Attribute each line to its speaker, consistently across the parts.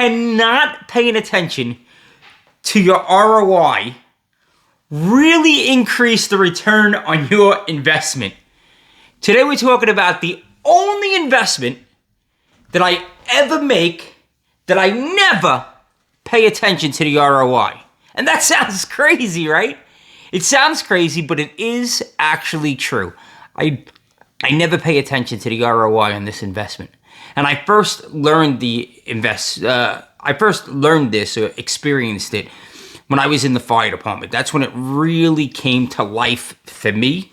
Speaker 1: cannot paying attention to your ROI really increase the return on your investment. Today we're talking about the only investment that I ever make that I never pay attention to the ROI. And that sounds crazy, right? It sounds crazy, but it is actually true. I never pay attention to the ROI on this investment. And I first learned this or experienced it when I was in the fire department. That's when it really came to life for me.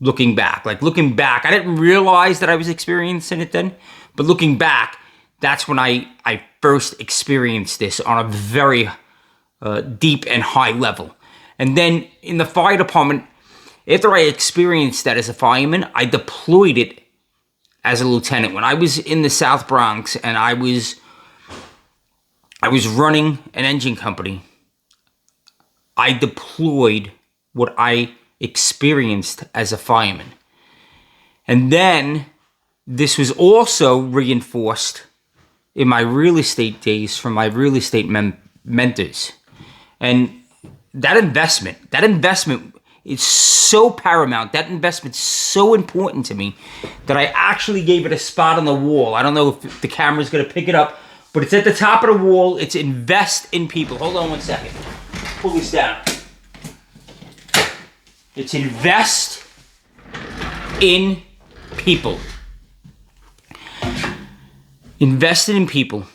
Speaker 1: Looking back, I didn't realize that I was experiencing it then, but looking back, that's when I first experienced this on a very deep and high level. And then in the fire department, after I experienced that as a fireman, I deployed it as a lieutenant. When I was in the South Bronx and I was running an engine company, I deployed what I experienced as a fireman. And then this was also reinforced in my real estate days from my real estate mentors. And that investment is so paramount. That investment's so important to me that I actually gave it a spot on the wall. I don't know if the camera's going to pick it up, but it's at the top of the wall. It's invest in people. Hold on one second. Pull this down. It's invest in people. Investing in people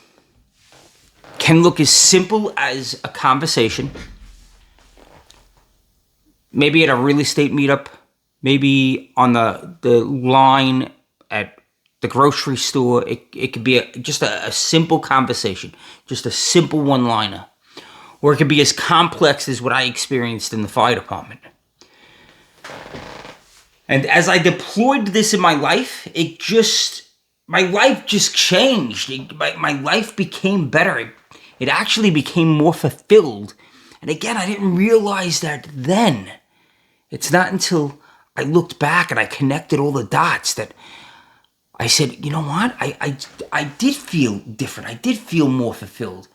Speaker 1: can look as simple as a conversation, maybe at a real estate meetup, maybe on the line at the grocery store. It could be just a simple conversation, just a simple one-liner. Or it could be as complex as what I experienced in the fire department. And as I deployed this in my life, my life just changed. My life became better. It actually became more fulfilled. And again, I didn't realize that then. It's not until I looked back and I connected all the dots that I said, you know what? I did feel different. I did feel more fulfilled.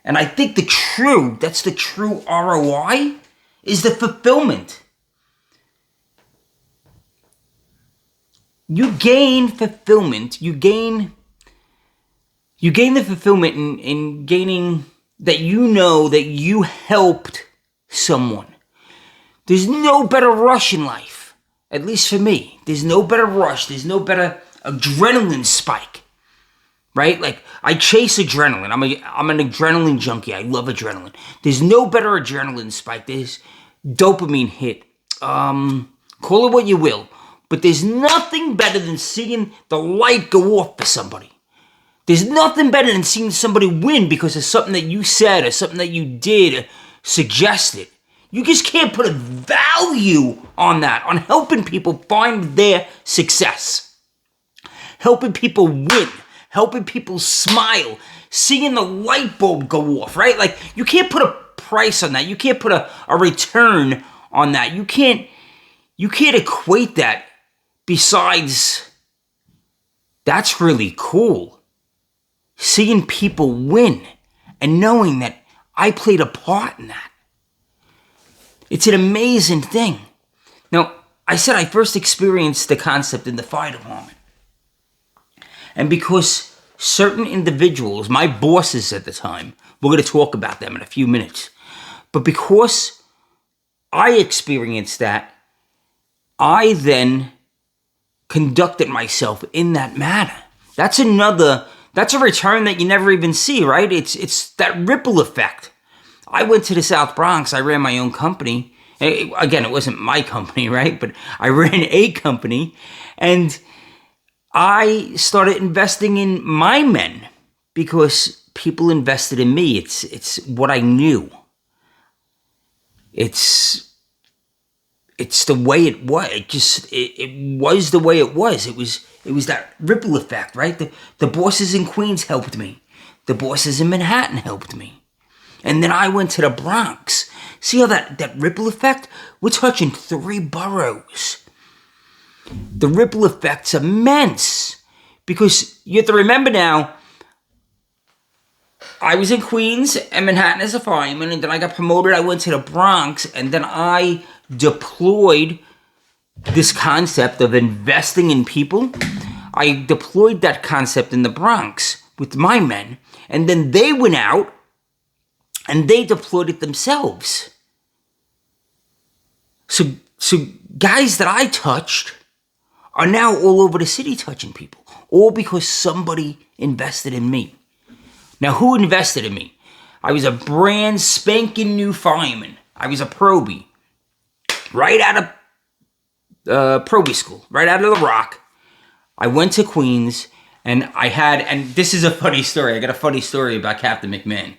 Speaker 1: And I think that's the true ROI, is the fulfillment. You gain fulfillment. You gain the fulfillment in gaining that you know that you helped someone. There's no better rush in life, at least for me. There's no better rush. There's no better adrenaline spike, right? Like, I chase adrenaline. I'm an adrenaline junkie. I love adrenaline. There's no better adrenaline spike. There's dopamine hit. Call it what you will. But there's nothing better than seeing the light go off for somebody. There's nothing better than seeing somebody win because of something that you said or something that you did or suggested. You just can't put a value on that, on helping people find their success. Helping people win. Helping people smile. Seeing the light bulb go off, right? Like, you can't put a price on that. You can't put a return on that. You can't equate that. Besides, that's really cool. Seeing people win and knowing that I played a part in that. It's an amazing thing. Now, I said I first experienced the concept in the fire department. And because certain individuals, my bosses at the time, we're going to talk about them in a few minutes, but because I experienced that, I then conducted myself in that manner. That's a return that you never even see, right? It's that ripple effect. I went to the South Bronx. I ran my own company. Again, it wasn't my company, right? But I ran a company, and I started investing in my men because people invested in me. It's what I knew. It's the way it was. It was the way it was. It was that ripple effect, right? The bosses in Queens helped me. The bosses in Manhattan helped me. And then I went to the Bronx. See how that ripple effect? We're touching 3 boroughs. The ripple effect's immense. Because you have to remember now, I was in Queens and Manhattan as a fireman, and then I got promoted. I went to the Bronx, and then I deployed this concept of investing in people. I deployed that concept in the Bronx with my men, and then they went out and they deployed it themselves. So guys that I touched are now all over the city touching people, all because somebody invested in me. Now, who invested in me? I was a brand spanking new fireman. I was a probie, right out of probie school, right out of the Rock. I went to Queens, and and this is a funny story. I got a funny story about Captain McMahon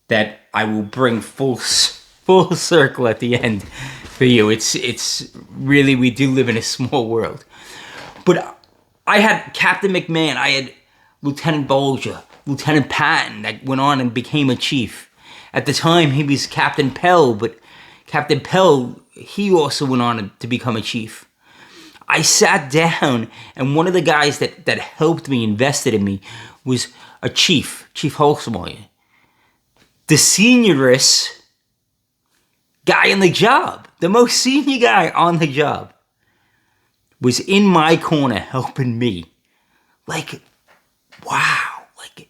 Speaker 1: that I will bring full circle at the end for you. It's really, we do live in a small world. But I had Captain McMahon, I had Lieutenant Bolger, Lieutenant Patton that went on and became a chief. At the time, he was Captain Pell, but Captain Pell, he also went on to become a chief. I sat down, and one of the guys that helped me, invested in me, was a Chief Holzmeyer. The seniorest guy on the job, the most senior guy on the job, was in my corner helping me. Like, wow. Like,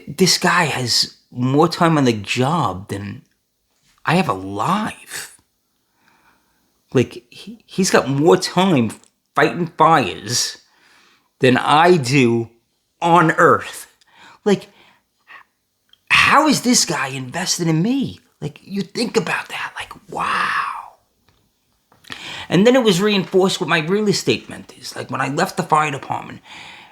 Speaker 1: this guy has more time on the job than I have alive. Like, he's got more time fighting fires than I do on Earth. Like, how is this guy invested in me? Like, you think about that, like, wow. And then it was reinforced with my real estate mentors. Like, when I left the fire department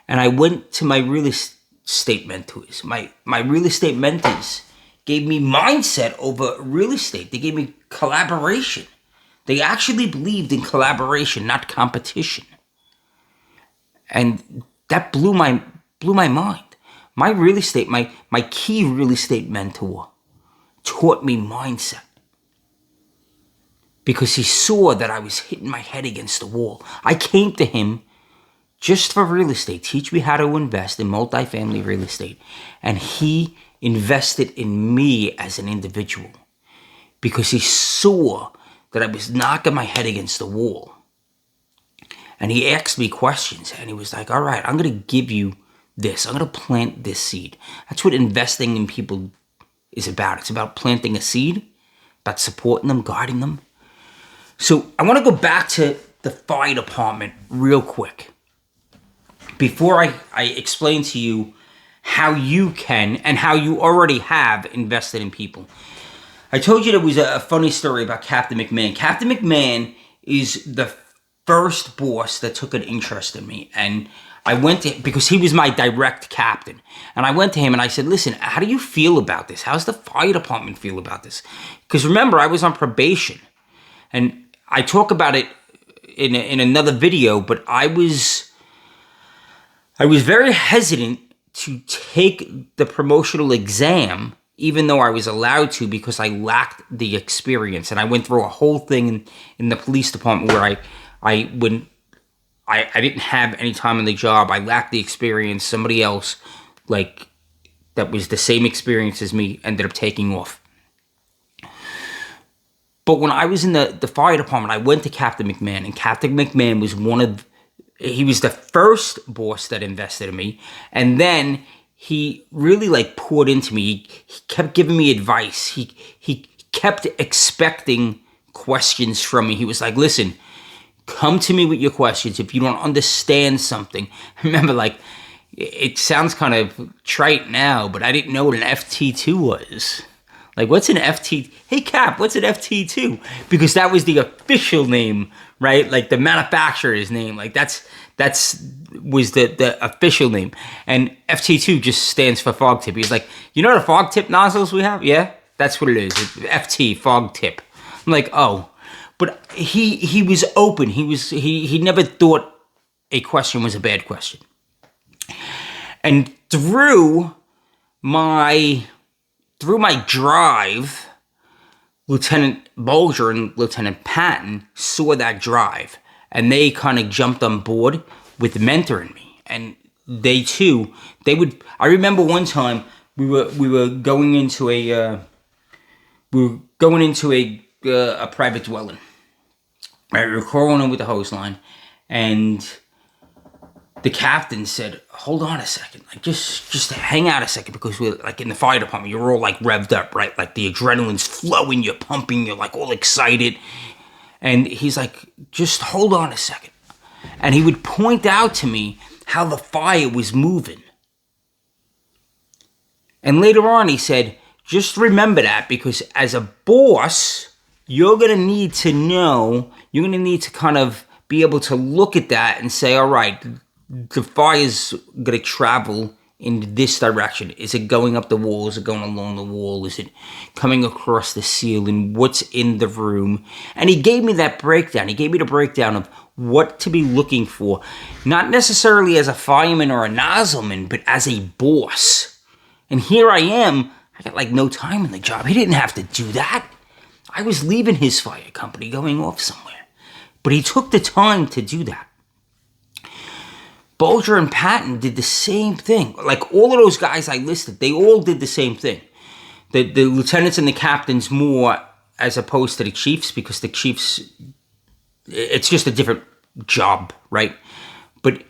Speaker 1: and I went to my real estate mentors, my real estate mentors gave me mindset over real estate. They gave me collaboration. They actually believed in collaboration, not competition. And that blew my mind. My real estate, my key real estate mentor taught me mindset. Because he saw that I was hitting my head against the wall. I came to him just for real estate. Teach me how to invest in multifamily real estate. And he invested in me as an individual. Because he saw that I was knocking my head against the wall. And he asked me questions, and he was like, all right, I'm going to give you this. I'm going to plant this seed. That's what investing in people is about. It's about planting a seed, about supporting them, guiding them. So I want to go back to the fire department real quick. Before I explain to you how you can and how you already have invested in people. I told you there was a funny story about Captain McMahon. Captain McMahon is the first boss that took an interest in me. And I went to him because he was my direct captain. And I went to him and I said, listen, how do you feel about this? How's the fire department feel about this? Because remember, I was on probation. And I talk about it in another video, but I was very hesitant to take the promotional exam, even though I was allowed to, because I lacked the experience. And I went through a whole thing in the police department where I didn't have any time on the job. I lacked the experience. Somebody else, like, that was the same experience as me ended up taking off. But when I was in the fire department, I went to Captain McMahon, and Captain McMahon was he was the first boss that invested in me. And then he really poured into me. He kept giving me advice. He kept expecting questions from me. He was like, listen, come to me with your questions. If you don't understand something, remember, it sounds kind of trite now, but I didn't know what an FT2 was. What's an FT? Hey, Cap, what's an FT2? Because that was the official name, right? The manufacturer's name. That's was the official name. And FT2 just stands for fog tip. He's like, you know the fog tip nozzles we have? Yeah, that's what it is. It's FT, fog tip. I'm like, oh. But he was open. He never thought a question was a bad question. And through my drive, Lieutenant Bolger and Lieutenant Patton saw that drive, and they kind of jumped on board with mentoring me. And they too, I remember one time we were going into a private dwelling. Right, we were crawling in with the hose line, and the captain said, "Hold on a second, like just hang out a second, because we're like in the fire department. You're all like revved up, right? Like the adrenaline's flowing, you're pumping, you're like all excited." And he's like, "Just hold on a second," and he would point out to me how the fire was moving. And later on, he said, "Just remember that, because as a boss, you're gonna need to know. You're gonna need to kind of be able to look at that and say, all right, the fire's going to travel in this direction. Is it going up the wall? Is it going along the wall? Is it coming across the ceiling? What's in the room?" And he gave me that breakdown. He gave me the breakdown of what to be looking for. Not necessarily as a fireman or a nozzleman, but as a boss. And here I am. I got like no time in the job. He didn't have to do that. I was leaving his fire company, going off somewhere. But he took the time to do that. Bolger and Patton did the same thing. Like all of those guys I listed, they all did the same thing. The lieutenants and the captains more as opposed to the chiefs, because the chiefs, it's just a different job, right? But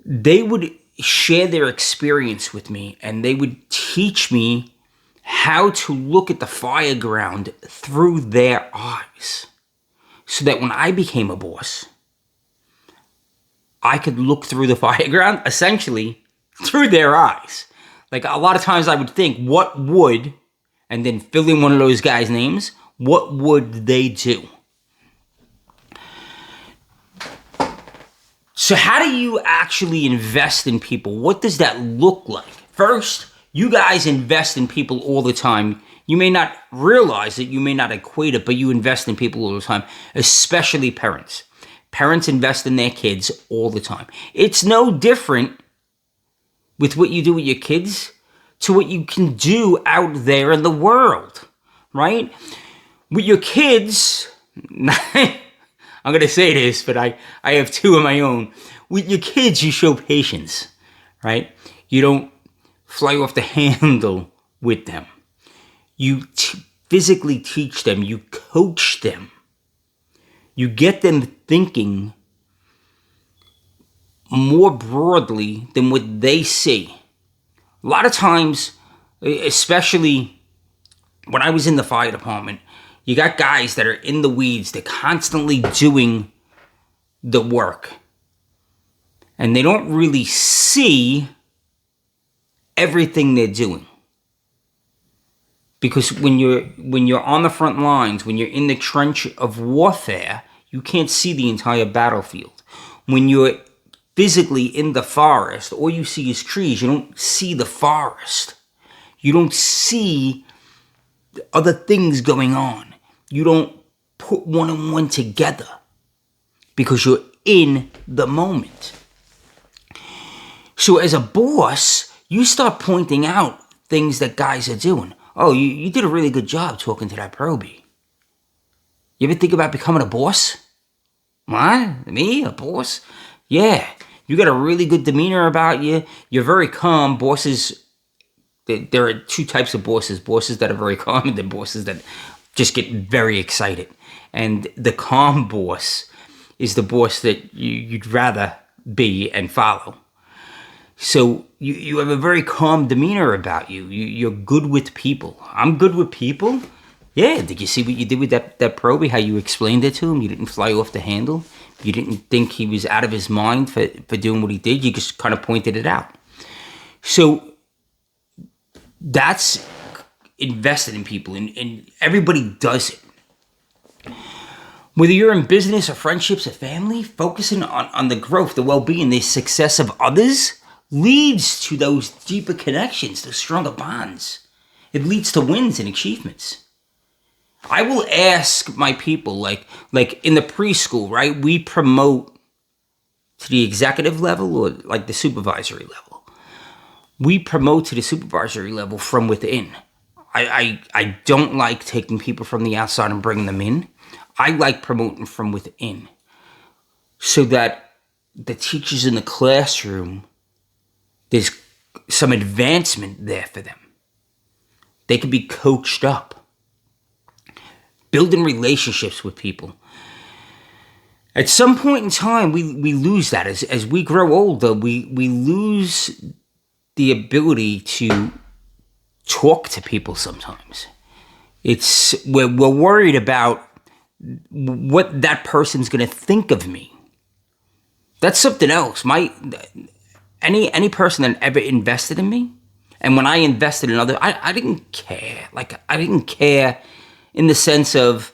Speaker 1: they would share their experience with me, and they would teach me how to look at the fire ground through their eyes, so that when I became a boss, I could look through the fire ground, essentially, through their eyes. Like, a lot of times I would think, what would, and then fill in one of those guys' names, what would they do? So how do you actually invest in people? What does that look like? First, you guys invest in people all the time. You may not realize it, you may not equate it, but you invest in people all the time, especially parents. Parents invest in their kids all the time. It's no different with what you do with your kids to what you can do out there in the world, right? With your kids, I'm going to say this, but I have two of my own. With your kids, you show patience, right? You don't fly off the handle with them. You physically teach them. You coach them. You get them thinking more broadly than what they see. A lot of times, especially when I was in the fire department, you got guys that are in the weeds. They're constantly doing the work. And they don't really see everything they're doing. Because when you're on the front lines, when you're in the trench of warfare, you can't see the entire battlefield. When you're physically in the forest, all you see is trees. You don't see the forest. You don't see other things going on. You don't put one and one together because you're in the moment. So as a boss, you start pointing out things that guys are doing. Oh, you did a really good job talking to that probie. You ever think about becoming a boss? What? Me? A boss? Yeah. You got a really good demeanor about you. You're very calm. Bosses, there are two types of bosses. Bosses that are very calm, and then bosses that just get very excited. And the calm boss is the boss that you'd rather be and follow. So you have a very calm demeanor about you. You're good with people. I'm good with people? Yeah, did you see what you did with that probie? How you explained it to him? You didn't fly off the handle. You didn't think he was out of his mind for doing what he did. You just kind of pointed it out. So that's invested in people, and everybody does it. Whether you're in business or friendships or family, focusing on the growth, the well-being, the success of others leads to those deeper connections, those stronger bonds. It leads to wins and achievements. I will ask my people, like in the preschool, right? We promote to the executive level or like the supervisory level. We promote to the supervisory level from within. I don't like taking people from the outside and bringing them in. I like promoting from within so that the teachers in the classroom, there's some advancement there for them. They could be coached up. Building relationships with people. At some point in time, we lose that. As we grow older, we lose the ability to talk to people sometimes. We're worried about what that person's going to think of me. That's something else. Any person that ever invested in me, and when I invested in others, I didn't care. Like, I didn't care in the sense of,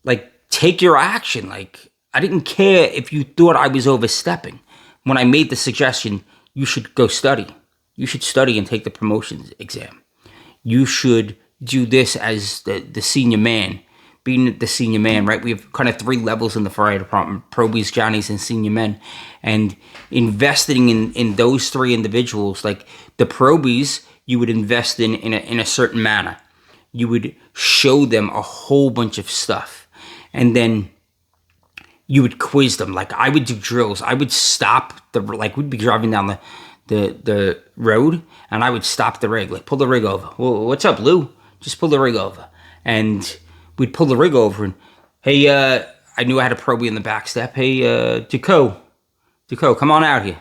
Speaker 1: like, take your action. Like, I didn't care if you thought I was overstepping. When I made the suggestion, you should go study. You should study and take the promotions exam. You should do this as the senior man. Being the senior man, right? We have kind of 3 levels in the fire department: probies, Johnnies, and senior men. And investing in those 3 individuals, like the probies, you would invest in a certain manner. You would show them a whole bunch of stuff. And then you would quiz them. Like, I would do drills. I would stop we'd be driving down the road, and I would stop the rig. Like, pull the rig over. Well, what's up, Lou? Just pull the rig over. And we'd pull the rig over, and, hey, I knew I had a probie in the back step. Hey, Deco, come on out here.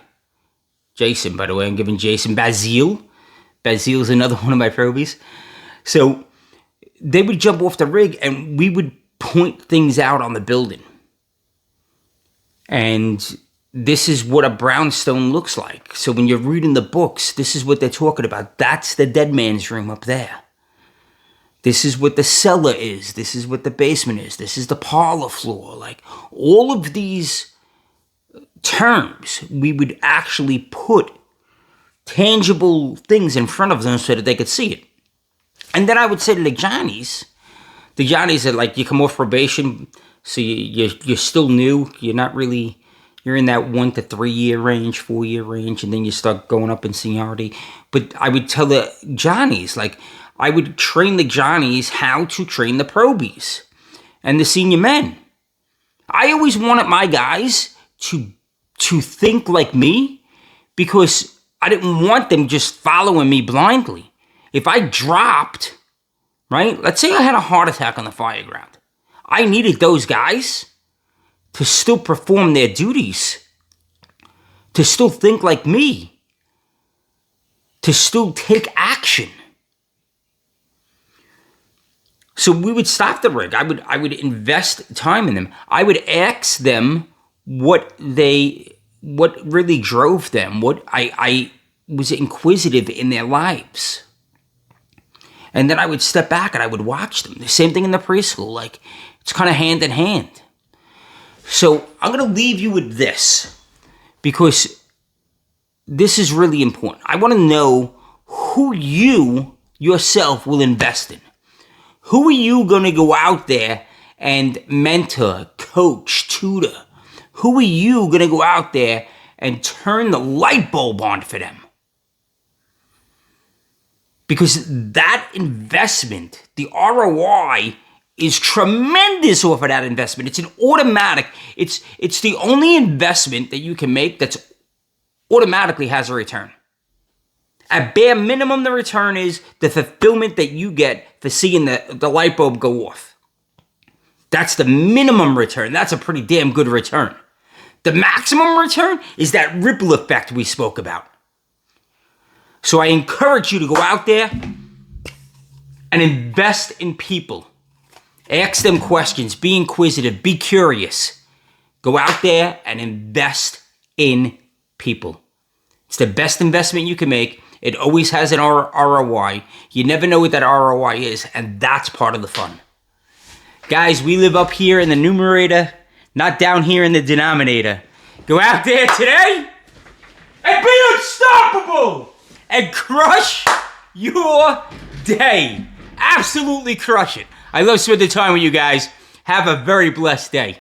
Speaker 1: Jason, by the way, I'm giving Jason Bazile. Bazile's another one of my probies. So they would jump off the rig, and we would point things out on the building. And this is what a brownstone looks like. So when you're reading the books, this is what they're talking about. That's the dead man's room up there. This is what the cellar is. This is what the basement is. This is the parlor floor. Like, all of these terms, we would actually put tangible things in front of them so that they could see it. And then I would say to the Johnnies are like, you come off probation, so you're still new. You're in that 1 to 3 year range, 4 year range, and then you start going up in seniority. But I would tell the Johnnies, like, I would train the Johnnies how to train the probies and the senior men. I always wanted my guys to think like me, because I didn't want them just following me blindly. If I dropped, right? Let's say I had a heart attack on the fire ground. I needed those guys to still perform their duties, to still think like me, to still take action. So we would stop the rig. I would invest time in them. I would ask them what really drove them. What I was inquisitive in their lives. And then I would step back and I would watch them. The same thing in the preschool. Like, it's kind of hand in hand. So I'm going to leave you with this, because this is really important. I want to know who you yourself will invest in. Who are you going to go out there and mentor, coach, tutor? Who are you going to go out there and turn the light bulb on for them? Because that investment, the ROI, is tremendous off of that investment. It's an automatic. It's the only investment that you can make that's automatically has a return. At bare minimum, the return is the fulfillment that you get for seeing the light bulb go off. That's the minimum return. That's a pretty damn good return. The maximum return is that ripple effect we spoke about. So I encourage you to go out there and invest in people. Ask them questions. Be inquisitive. Be curious. Go out there and invest in people. It's the best investment you can make. It always has an ROI. You never know what that ROI is, and that's part of the fun. Guys, we live up here in the numerator, not down here in the denominator. Go out there today and be unstoppable and crush your day. Absolutely crush it. I love spending time with you guys. Have a very blessed day.